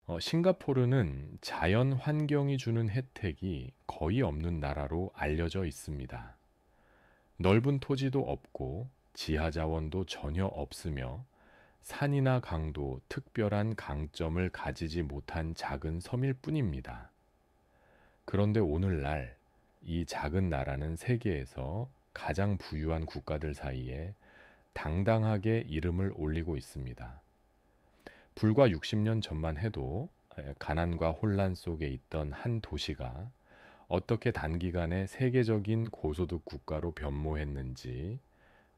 싱가포르는 자연 환경이 주는 혜택이 거의 없는 나라로 알려져 있습니다. 넓은 토지도 없고 지하 자원도 전혀 없으며 산이나 강도 특별한 강점을 가지지 못한 작은 섬일 뿐입니다. 그런데 오늘날 이 작은 나라는 세계에서 가장 부유한 국가들 사이에 당당하게 이름을 올리고 있습니다. 불과 60년 전만 해도 가난과 혼란 속에 있던 한 도시가 어떻게 단기간에 세계적인 고소득 국가로 변모했는지,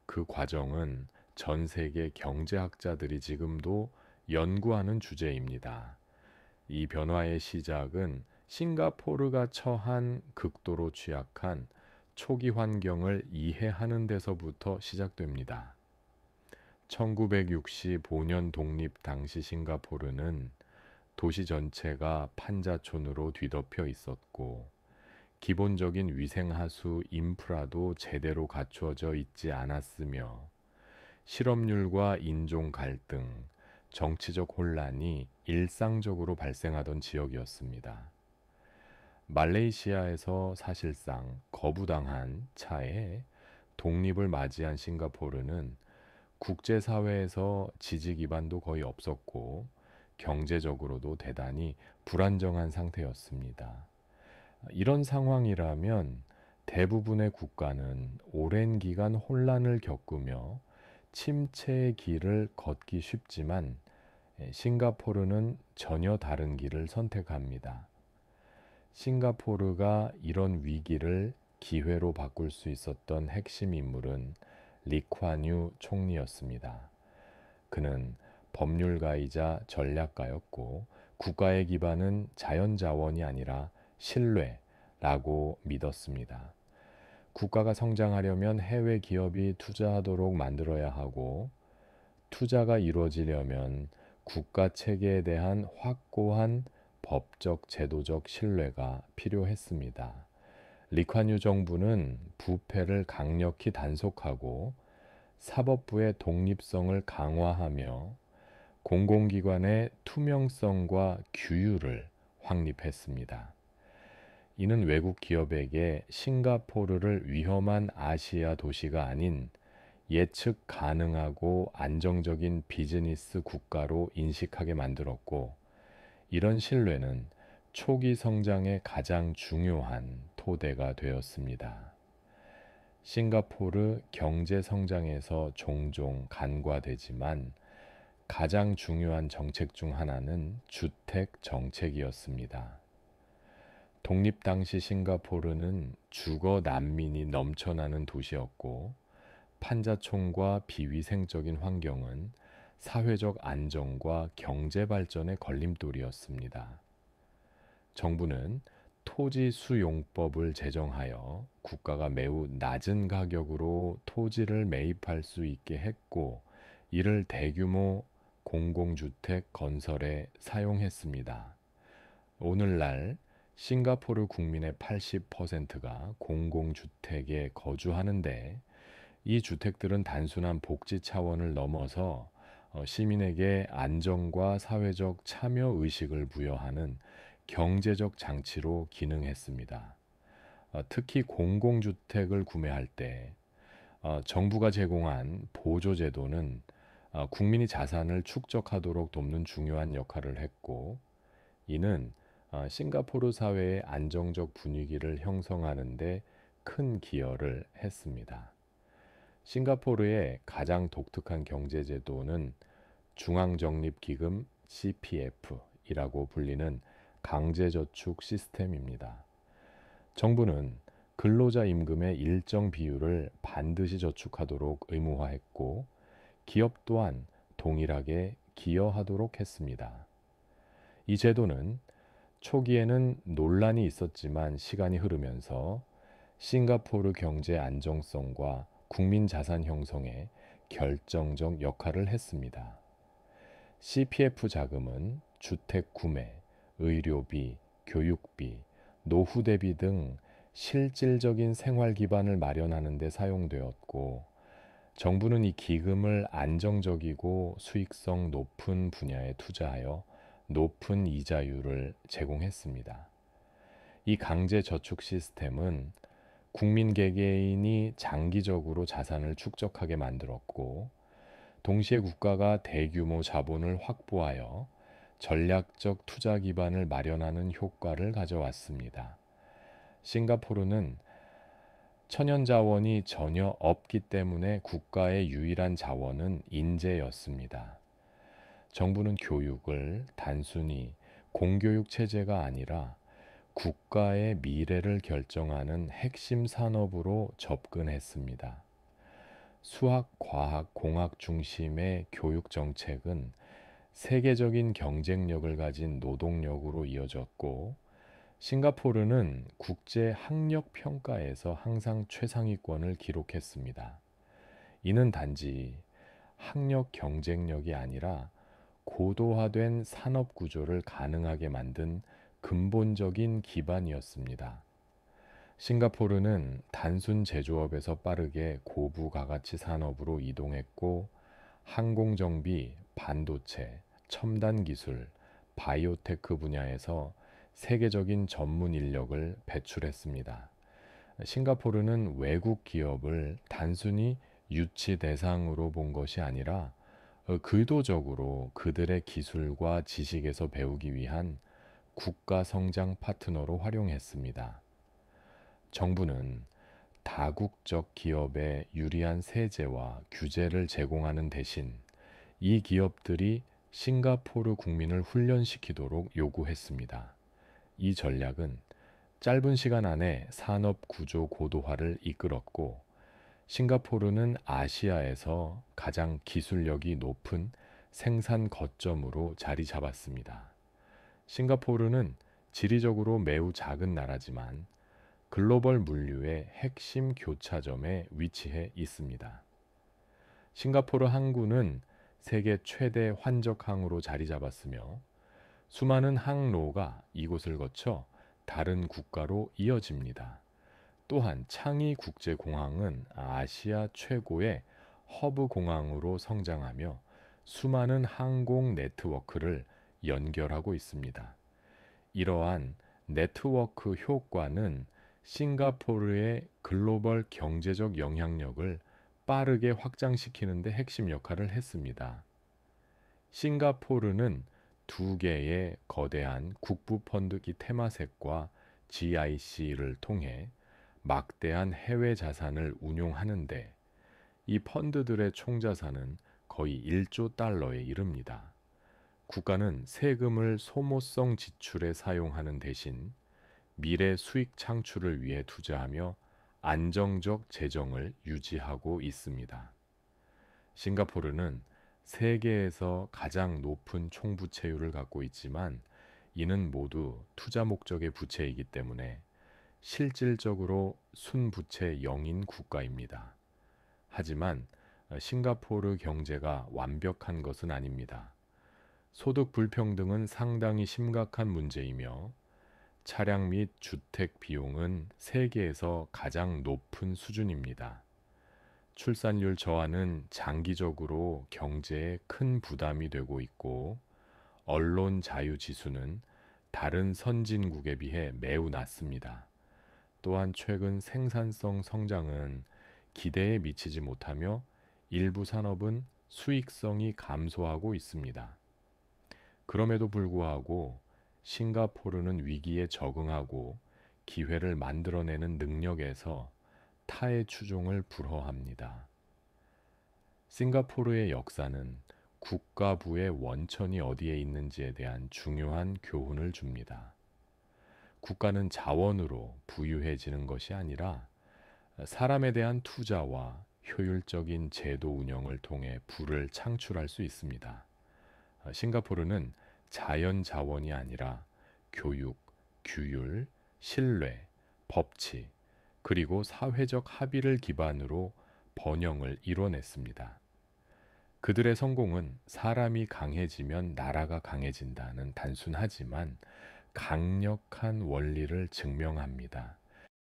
그 과정은 전 세계 경제학자들이 지금도 연구하는 주제입니다. 이 변화의 시작은 싱가포르가 처한 극도로 취약한 초기 환경을 이해하는 데서부터 시작됩니다. 1965년 독립 당시 싱가포르는 도시 전체가 판자촌으로 뒤덮여 있었고, 기본적인 위생하수 인프라도 제대로 갖추어져 있지 않았으며, 실업률과 인종 갈등, 정치적 혼란이 일상적으로 발생하던 지역이었습니다. 말레이시아에서 사실상 거부당한 차에 독립을 맞이한 싱가포르는 국제사회에서 지지 기반도 거의 없었고 경제적으로도 대단히 불안정한 상태였습니다. 이런 상황이라면 대부분의 국가는 오랜 기간 혼란을 겪으며 침체의 길을 걷기 쉽지만 싱가포르는 전혀 다른 길을 선택합니다. 싱가포르가 이런 위기를 기회로 바꿀 수 있었던 핵심 인물은 리콴유 총리였습니다. 그는 법률가이자 전략가였고 국가의 기반은 자연자원이 아니라 신뢰라고 믿었습니다. 국가가 성장하려면 해외 기업이 투자하도록 만들어야 하고 투자가 이루어지려면 국가 체계에 대한 확고한 법적 제도적 신뢰가 필요했습니다. 리콴유 정부는 부패를 강력히 단속하고 사법부의 독립성을 강화하며 공공기관의 투명성과 규율을 확립했습니다. 이는 외국 기업에게 싱가포르를 위험한 아시아 도시가 아닌 예측 가능하고 안정적인 비즈니스 국가로 인식하게 만들었고, 이런 신뢰는 초기 성장의 가장 중요한 토대가 되었습니다. 싱가포르 경제 성장에서 종종 간과되지만 가장 중요한 정책 중 하나는 주택 정책이었습니다. 독립 당시 싱가포르는 주거 난민이 넘쳐나는 도시였고 판자촌과 비위생적인 환경은 사회적 안정과 경제 발전의 걸림돌이었습니다. 정부는 토지 수용법을 제정하여 국가가 매우 낮은 가격으로 토지를 매입할 수 있게 했고, 이를 대규모 공공주택 건설에 사용했습니다. 오늘날 싱가포르 국민의 80%가 공공주택에 거주하는데, 이 주택들은 단순한 복지 차원을 넘어서 시민에게 안정과 사회적 참여 의식을 부여하는 경제적 장치로 기능했습니다. 특히 공공주택을 구매할 때 정부가 제공한 보조제도는 국민이 자산을 축적하도록 돕는 중요한 역할을 했고, 이는 싱가포르 사회의 안정적 분위기를 형성하는 데 큰 기여를 했습니다. 싱가포르의 가장 독특한 경제제도는 중앙적립기금 CPF이라고 불리는 강제저축 시스템입니다. 정부는 근로자 임금의 일정 비율을 반드시 저축하도록 의무화했고, 기업 또한 동일하게 기여하도록 했습니다. 이 제도는 초기에는 논란이 있었지만 시간이 흐르면서 싱가포르 경제 안정성과 국민 자산 형성에 결정적 역할을 했습니다. CPF 자금은 주택 구매, 의료비, 교육비, 노후 대비 등 실질적인 생활 기반을 마련하는 데 사용되었고, 정부는 이 기금을 안정적이고 수익성 높은 분야에 투자하여 높은 이자율을 제공했습니다. 이 강제 저축 시스템은 국민 개개인이 장기적으로 자산을 축적하게 만들었고, 동시에 국가가 대규모 자본을 확보하여 전략적 투자 기반을 마련하는 효과를 가져왔습니다. 싱가포르는 천연 자원이 전혀 없기 때문에 국가의 유일한 자원은 인재였습니다. 정부는 교육을 단순히 공교육 체제가 아니라 국가의 미래를 결정하는 핵심 산업으로 접근했습니다. 수학, 과학, 공학 중심의 교육 정책은 세계적인 경쟁력을 가진 노동력으로 이어졌고, 싱가포르는 국제 학력 평가에서 항상 최상위권을 기록했습니다. 이는 단지 학력 경쟁력이 아니라 고도화된 산업 구조를 가능하게 만든 근본적인 기반이었습니다. 싱가포르는 단순 제조업에서 빠르게 고부가가치 산업으로 이동했고, 항공정비, 반도체, 첨단 기술, 바이오테크 분야에서 세계적인 전문 인력을 배출했습니다. 싱가포르는 외국 기업을 단순히 유치 대상으로 본 것이 아니라 의도적으로 그들의 기술과 지식에서 배우기 위한 국가 성장 파트너로 활용했습니다. 정부는 다국적 기업에 유리한 세제와 규제를 제공하는 대신 이 기업들이 싱가포르 국민을 훈련시키도록 요구했습니다. 이 전략은 짧은 시간 안에 산업 구조 고도화를 이끌었고, 싱가포르는 아시아에서 가장 기술력이 높은 생산 거점으로 자리 잡았습니다. 싱가포르는 지리적으로 매우 작은 나라지만 글로벌 물류의 핵심 교차점에 위치해 있습니다. 싱가포르 항구는 세계 최대 환적항으로 자리 잡았으며, 수많은 항로가 이곳을 거쳐 다른 국가로 이어집니다. 또한 창이 국제공항은 아시아 최고의 허브 공항으로 성장하며 수많은 항공 네트워크를 연결하고 있습니다. 이러한 네트워크 효과는 싱가포르의 글로벌 경제적 영향력을 빠르게 확장시키는 데 핵심 역할을 했습니다. 싱가포르는 두 개의 거대한 국부 펀드기 테마색과 GIC를 통해 막대한 해외 자산을 운용하는데, 이 펀드들의 총자산은 거의 1조 달러에 이릅니다. 국가는 세금을 소모성 지출에 사용하는 대신 미래 수익 창출을 위해 투자하며 안정적 재정을 유지하고 있습니다. 싱가포르는 세계에서 가장 높은 총부채율을 갖고 있지만, 이는 모두 투자 목적의 부채이기 때문에 실질적으로 순부채 0인 국가입니다. 하지만 싱가포르 경제가 완벽한 것은 아닙니다. 소득 불평등은 상당히 심각한 문제이며, 차량 및 주택 비용은 세계에서 가장 높은 수준입니다. 출산율 저하는 장기적으로 경제에 큰 부담이 되고 있고, 언론 자유 지수는 다른 선진국에 비해 매우 낮습니다. 또한 최근 생산성 성장은 기대에 미치지 못하며 일부 산업은 수익성이 감소하고 있습니다. 그럼에도 불구하고 싱가포르는 위기에 적응하고 기회를 만들어내는 능력에서 타의 추종을 불허합니다. 싱가포르의 역사는 국가부의 원천이 어디에 있는지에 대한 중요한 교훈을 줍니다. 국가는 자원으로 부유해지는 것이 아니라 사람에 대한 투자와 효율적인 제도 운영을 통해 부를 창출할 수 있습니다. 싱가포르는 자연 자원이 아니라 교육, 규율, 신뢰, 법치, 그리고 사회적 합의를 기반으로 번영을 이뤄냈습니다. 그들의 성공은 사람이 강해지면 나라가 강해진다는 단순하지만 강력한 원리를 증명합니다.